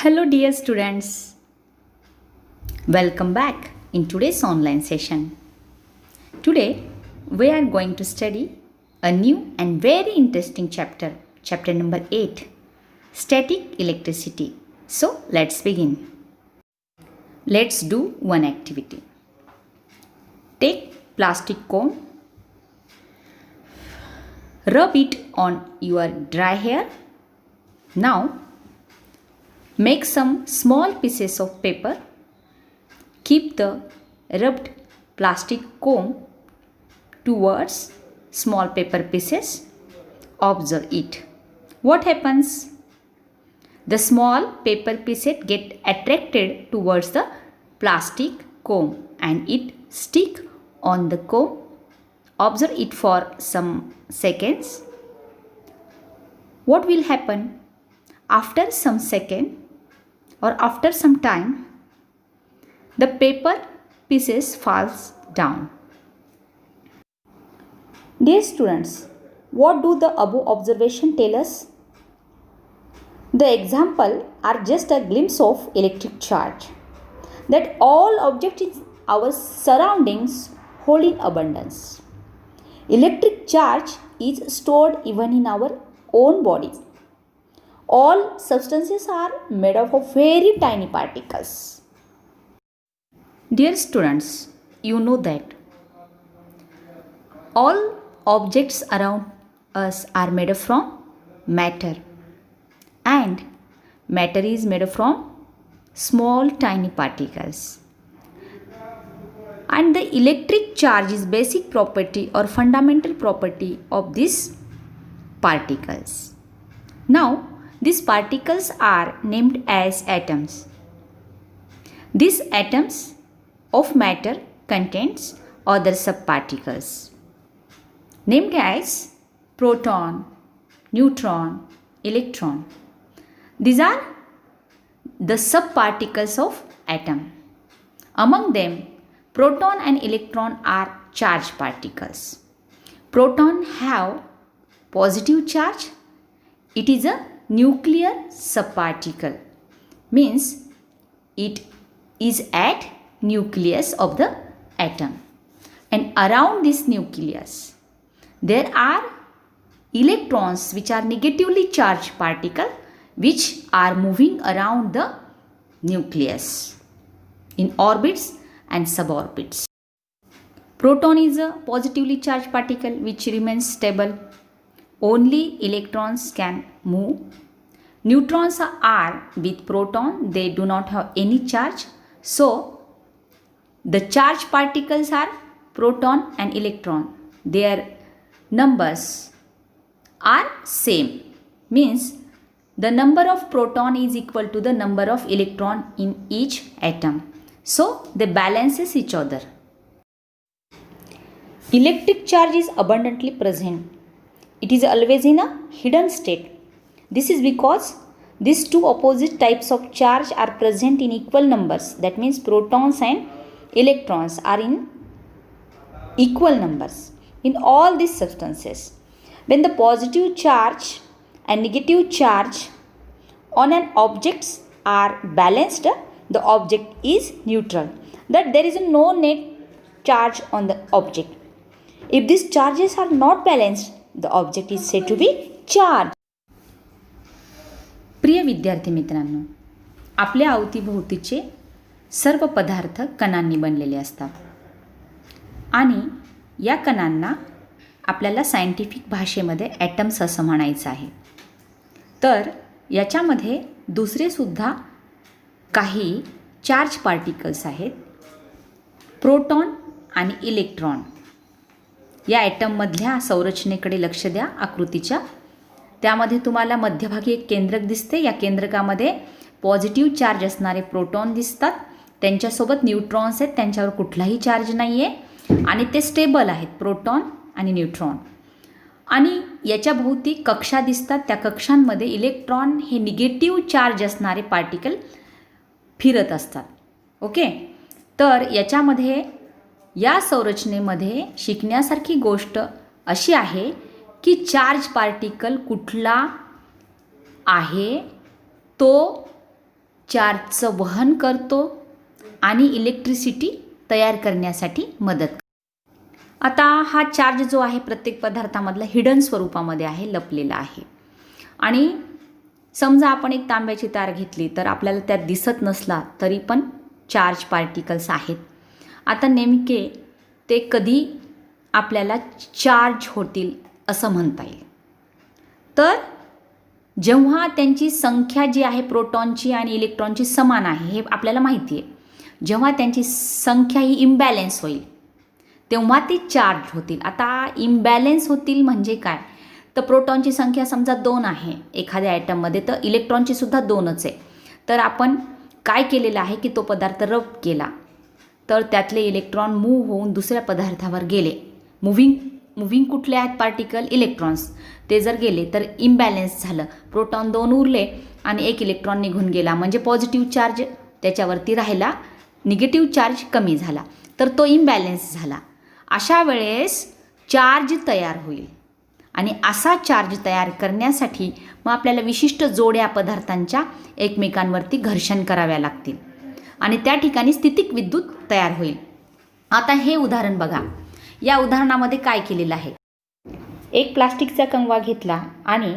Hello dear students, welcome back in today's online session. Today we are going to study a new and very interesting chapter number 8, Static Electricity. So let's begin. Let's do one activity. Take plastic cone, rub it on your dry hair. Now make some small pieces of paper. Keep the rubbed plastic cone towards small paper pieces. Observe it. What happens? The small paper pieces get attracted towards the plastic cone and it stick on the cone. Observe it for some seconds. What will happen? After some second or after some time, the paper pieces falls down. Dear students, what do the above observation tell us? The example are just a glimpse of electric charge that all objects in our surroundings hold in abundance. Electric charge is stored even in our own bodies. All substances are made up of very tiny particles. Dear students, you know that all objects around us are made up from matter, and matter is made up from small tiny particles. And the electric charge is basic property or fundamental property of these particles. Now, these particles are named as atoms. These atoms of matter contains other subparticles named as proton, neutron, electron. These are the subparticles of atom. Among them, proton and electron are charged particles. Proton have positive charge. It is a nuclear subparticle, means it is at nucleus of the atom, and around this nucleus there are electrons which are negatively charged particle which are moving around the nucleus in orbits and suborbits. Proton is a positively charged particle which remains stable. Only electrons can move. Neutrons are with proton, they do not have any charge. So, the charged particles are proton and electron. Their numbers are same. Means the number of proton is equal to the number of electron in each atom. So, they balances each other. Electric charge is abundantly present. It is always in a hidden state. This is because these two opposite types of charge are present in equal numbers. That means protons and electrons are in equal numbers in all these substances. When the positive charge and negative charge on an object are balanced, the object is neutral. That there is no net charge on the object. If these charges are not balanced, the object is said to be charged. प्रिय विद्यार्थी मित्रांनो, आपल्या अवतीभोवतीचे सर्व पदार्थ कणांनी बनलेले असतात आणि या कणांना आपल्याला सायंटिफिक भाषेमध्ये ॲटम्स असं म्हणायचं आहे. तर याच्यामध्ये दुसरेसुद्धा काही चार्ज पार्टिकल्स आहेत, प्रोटॉन आणि इलेक्ट्रॉन. या ॲटममधल्या संरचनेकडे लक्ष द्या आकृतीच्या. त्यामध्ये तुम्हाला मध्यभागी एक केंद्रक दिसते. या केंद्रकामध्ये पॉझिटिव्ह चार्ज असणारे प्रोटॉन दिसतात. त्यांच्यासोबत न्यूट्रॉन्स आहेत, त्यांच्यावर कुठलाही चार्ज नाही आहे आणि ते स्टेबल आहेत, प्रोटॉन आणि न्यूट्रॉन. आणि याच्या भोवती कक्षा दिसतात. त्या कक्षांमध्ये इलेक्ट्रॉन हे निगेटिव्ह चार्ज असणारे पार्टिकल फिरत असतात. ओके, तर याच्यामध्ये या संरचनेमध्ये शिकण्यासारखी गोष्ट अशी आहे की चार्ज पार्टिकल कुठला आहे तो चार्जचं वहन करतो आणि इलेक्ट्रिसिटी तयार करण्यासाठी मदत करतो. आता हा चार्ज जो आहे प्रत्येक पदार्थामधला हिडन स्वरूपामध्ये आहे, लपलेला आहे. आणि समजा आपण एक तांब्याची तार घेतली तर आपल्याला त्यात दिसत नसला तरी पण चार्ज पार्टिकल्स आहेत. आता नेमके ते कधी आपल्याला चार्ज होतील असं म्हणता येईल. तर जेव्हा त्यांची संख्या जी आहे प्रोटॉनची आणि इलेक्ट्रॉनची समान आहे हे आपल्याला माहिती आहे. जेव्हा त्यांची संख्या ही इम्बॅलेन्स होईल तेव्हा ते चार्ज होतील. आता इम्बॅलेन्स होतील म्हणजे काय, तर प्रोटॉनची संख्या समजा 2 आहे एखाद्या ॲटममध्ये, तर इलेक्ट्रॉनची सुद्धा 2च आहे. तर आपण काय केलेलं आहे की तो पदार्थ रब केला तर त्यातले इलेक्ट्रॉन मूव्ह होऊन दुसऱ्या पदार्थावर गेले. मुव्हिंग कुठले आहेत पार्टिकल, इलेक्ट्रॉन्स. ते जर गेले तर इम्बॅलेन्स झालं, प्रोटॉन 2 उरले आणि 1 इलेक्ट्रॉन निघून गेला, म्हणजे पॉझिटिव्ह चार्ज त्याच्यावरती राहिला, निगेटिव्ह चार्ज कमी झाला, तर तो इम्बॅलेन्स झाला. अशा वेळेस चार्ज तयार होईल आणि असा चार्ज तयार करण्यासाठी मग आपल्याला विशिष्ट जोड्या पदार्थांच्या एकमेकांवरती घर्षण कराव्या लागतील आणि त्या ठिकाणी स्थितिक विद्युत तयार होईल. आता हे उदाहरण बघा. या उदाहरणामध्ये काय केलेलं आहे, एक प्लास्टिकचा कंगवा घेतला आणि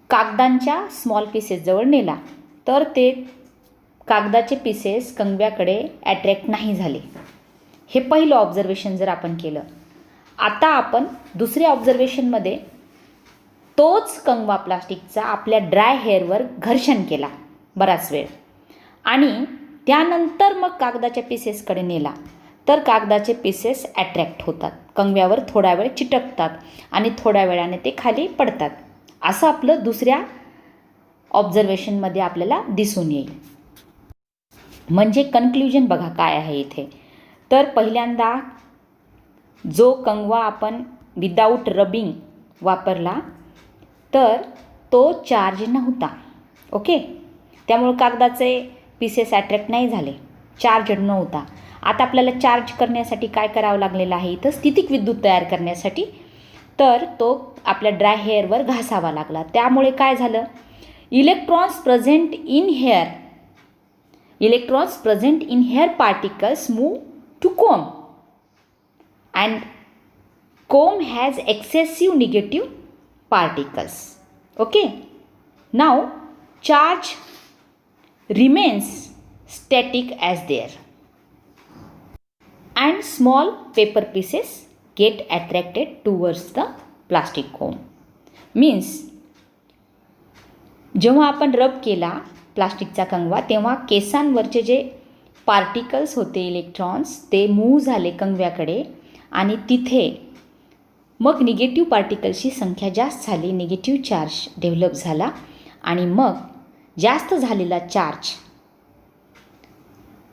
कागदांच्या स्मॉल पीसेस जवळ नेला तर ते कागदाचे पीसेस कंगव्याकडे अट्रॅक्ट नाही झाले. हे पहिलं ऑब्झर्वेशन जर आपण केलं. आता आपण दुसऱ्या ऑब्झर्वेशनमध्ये तोच कंगवा प्लास्टिकचा आपल्या ड्राय हेअरवर घर्षण केला बराच वेळ आणि त्यानंतर मग कागदाच्या पीसेसकडे नेला तर कागदाचे पीसेस अट्रॅक्ट होतात, कंगव्यावर थोडा वेळ चिटकतात आणि थोड्या वेळाने ते खाली पडतात. असं आपलं दुसऱ्या ऑब्झर्वेशनमध्ये आपल्याला दिसून येईल. म्हणजे कन्क्ल्युजन बघा काय आहे इथे. तर पहिल्यांदा जो कंगवा आपण विदाऊट रबिंग वापरला तर तो चार्ज नव्हता. ओके, त्यामुळे कागदाचे पीसेस अट्रॅक्ट नाही झाले, चार्ज नव्हता. आता आपल्याला चार्ज करण्यासाठी काय करावं लागलेलं आहे इथं, स्थितिक विद्युत तयार करण्यासाठी. तर तो आपल्या ड्राय हेअरवर घासावा लागला. त्यामुळे काय झालं, electrons present in hair particles move to comb and comb has excessive negative particles. Okay, now charge remains static as there and small paper pieces get attracted towards the plastic comb. Means जेव्हा आपण रब केला प्लास्टिकचा कंगवा तेव्हा केसांवरचे जे particles होते electrons ते move झाले कंगव्याकडे आणि तिथे मग निगेटिव्ह पार्टिकल्सची संख्या जास्त झाली, निगेटिव्ह चार्ज डेव्हलप झाला आणि मग जास्त झालेला चार्ज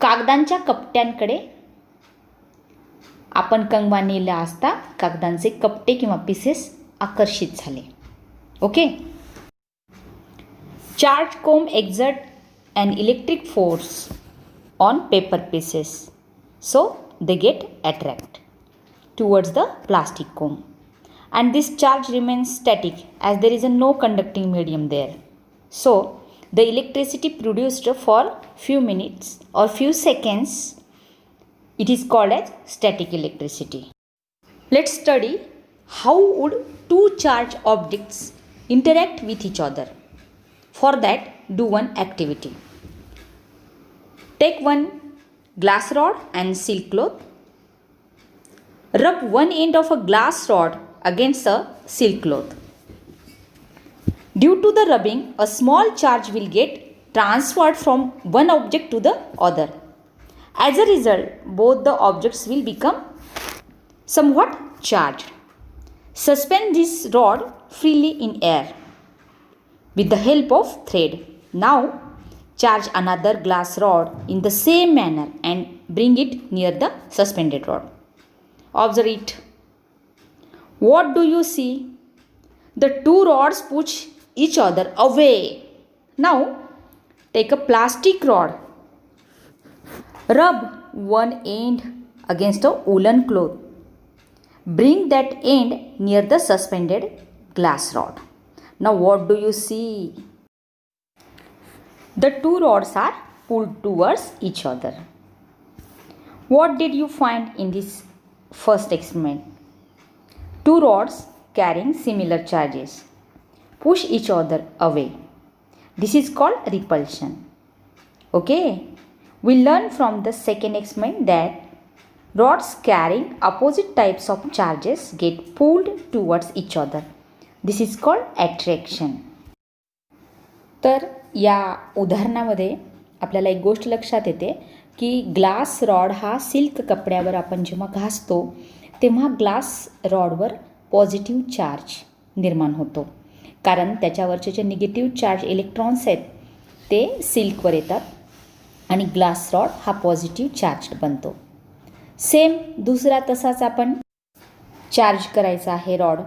कागदांच्या कपट्यांकडे आपण कंगवा नेला असता कागदांचे कपटे किंवा पीसेस आकर्षित झाले. Okay, charge comb exert an electric force on paper pieces, so they get attract towards the plastic comb and this charge remains static as there is a no conducting medium there. So the electricity produced for few minutes or few seconds, it is called as static electricity. Let's study how would two charged objects interact with each other. For that, do one activity. Take one glass rod and silk cloth. Rub one end of a glass rod against a silk cloth. Due to the rubbing, a small charge will get transferred from one object to the other. As a result, both the objects will become somewhat charged. Suspend this rod freely in air with the help of thread. Now charge another glass rod in the same manner and bring it near the suspended rod. Observe it. What do you see? The two rods push each other away. Now take a plastic rod. Rub one end against a woolen cloth. Bring that end near the suspended glass rod. Now what do you see? The two rods are pulled towards each other. What did you find in this first experiment? Two rods carrying similar charges push each other away. This is called repulsion. Okay. We learn from the second experiment that rods carrying opposite types of charges get pulled towards each other. This is called attraction. तर या उदाहरणामध्ये आपल्याला एक गोष्ट लक्षात येते की glass rod हा सिल्क कपड्यावर आपण जेव्हा घासतो तेव्हा ग्लास रॉडवर पॉझिटिव्ह चार्ज निर्माण होतो, कारण त्याच्यावरचे जे निगेटिव्ह चार्ज इलेक्ट्रॉन्स आहेत ते सिल्कवर येतात आणि ग्लास रॉड हा पॉझिटिव्ह चार्ज बनतो. सेम दुसरा तसाच आपण चार्ज करायचा आहे रॉड.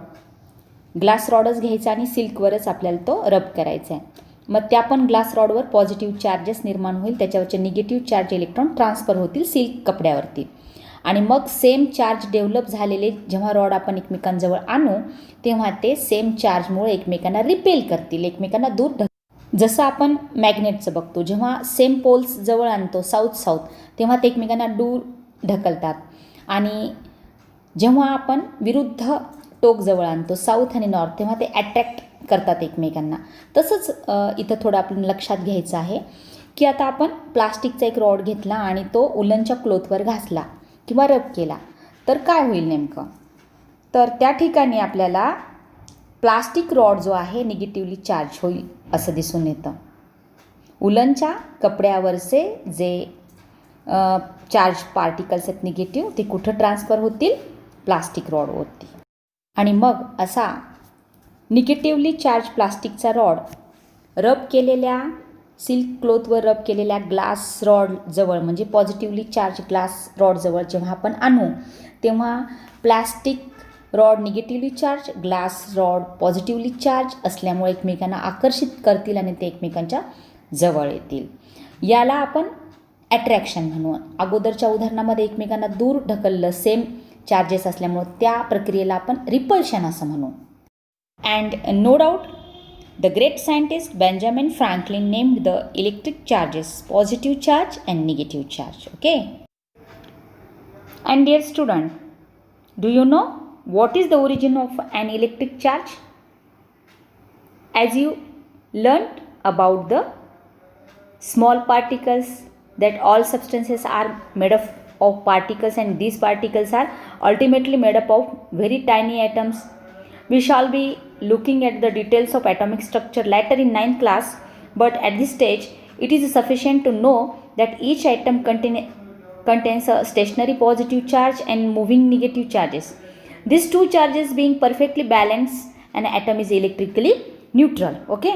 ग्लास रॉडच घ्यायचा आणि सिल्कवरच आपल्याला तो रब करायचा आहे. मग त्या पण ग्लास रॉडवर पॉझिटिव्ह चार्जेस निर्माण होईल, त्याच्यावरचे निगेटिव्ह चार्ज इलेक्ट्रॉन ट्रान्सफर होतील सिल्क कपड्यावरती आणि मग सेम चार्ज डेव्हलप झालेले जेव्हा रॉड आपण एकमेकांजवळ आणू तेव्हा ते सेम चार्जमुळे एकमेकांना रिपेल करतील, एकमेकांना दूर जसं आपण मॅग्नेटचं बघतो, जेव्हा सेम पोल्स जवळ आणतो साऊथ तेव्हा ते एकमेकांना दूर ढकलतात आणि जेव्हा आपण विरुद्ध टोक जवळ आणतो साऊथ आणि नॉर्थ तेव्हा ते अट्रॅक्ट करतात एकमेकांना. तसंच इथं थोडं आपल्याला लक्षात घ्यायचं आहे की आता आपण प्लास्टिकचा एक रॉड घेतला आणि तो उलनच्या क्लोथवर घासला किंवा रब केला तर काय होईल नेमकं, तर त्या ठिकाणी आपल्याला प्लास्टिक रॉड जो आहे निगेटिव्हली चार्ज होईल असं दिसून येतं. उलनच्या कपड्यावरचे जे चार्ज पार्टिकल्स आहेत निगेटिव्ह ते कुठं ट्रान्सफर होतील, प्लास्टिक रॉडवरती. आणि मग असा निगेटिव्हली चार्ज प्लास्टिकचा रॉड रब केलेल्या सिल्क क्लोथवर रब केलेल्या ग्लास रॉडजवळ म्हणजे पॉझिटिव्हली चार्ज ग्लास रॉडजवळ जेव्हा आपण आणू तेव्हा plastic rod negatively charge, glass rod positively charge असल्यामुळे एकमेकांना आकर्षित करतील आणि ते एकमेकांच्या जवळ येतील. याला आपण अट्रॅक्शन म्हणू. अगोदरच्या उदाहरणामध्ये एकमेकांना दूर ढकललं सेम चार्जेस असल्यामुळे त्या प्रक्रियेला आपण रिपल्शन असं म्हणू. And no doubt the great scientist Benjamin Franklin named the electric charges positive charge and negative charge. Okay. And dear student, do you know what is the origin of an electric charge? As you learnt about the small particles, that all substances are made of particles and these particles are ultimately made up of very tiny atoms. We shall be looking at the details of atomic structure later in 9th class, but at this stage it is sufficient to know that each atom contains a stationary positive charge and moving negative charges. These two charges being perfectly balanced, an atom is electrically neutral. Okay.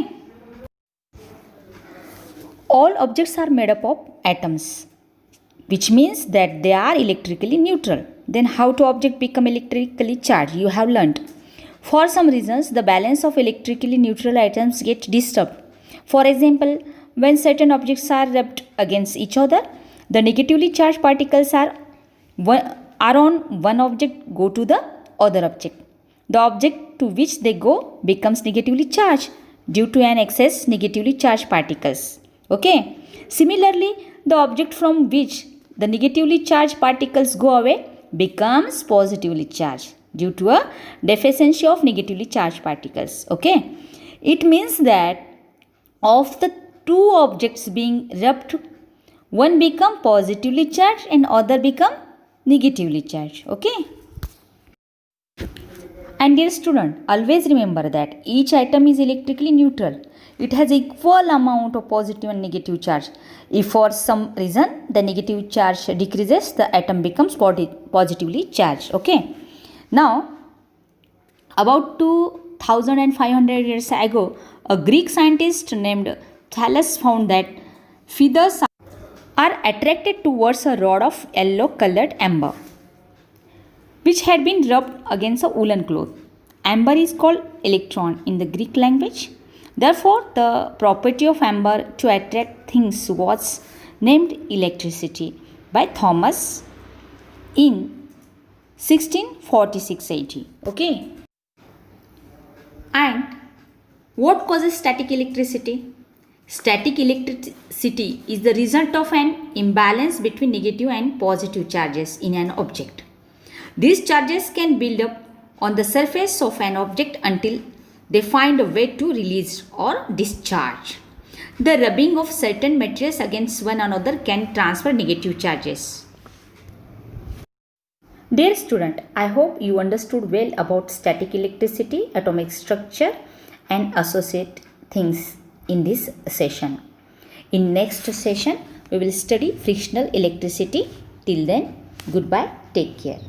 All objects are made up of atoms, which means that they are electrically neutral. Then how to object become electrically charged? You have learnt. For some reasons, the balance of electrically neutral atoms gets disturbed. For example, when certain objects are rubbed against each other, the negatively charged particles are on one object go to the other object. The object to which they go becomes negatively charged due to an excess negatively charged particles. Okay. Similarly, the object from which the negatively charged particles go away becomes positively charged due to a deficiency of negatively charged particles. Okay. It means that of the two objects being rubbed, one become positively charged and other become negatively charged. Okay. And dear student, always remember that each atom is electrically neutral. It has equal amount of positive and negative charge. If for some reason the negative charge decreases, the atom becomes positively charged. Okay. Now, about 2500 years ago, a Greek scientist named Thales found that feathers are attracted towards a rod of yellow colored amber, which had been rubbed against a woolen cloth. Amber is called electron in the Greek language. Therefore, the property of amber to attract things was named electricity by Thomas in 1646 AD. Okay. And what causes static electricity? Static electricity is the result of an imbalance between negative and positive charges in an object. These charges can build up on the surface of an object until they find a way to release or discharge. The rubbing of certain materials against one another can transfer negative charges. Dear student, I hope you understood well about static electricity, atomic structure and associate things in this session. In next session, we will study frictional electricity. Till then, goodbye, take care.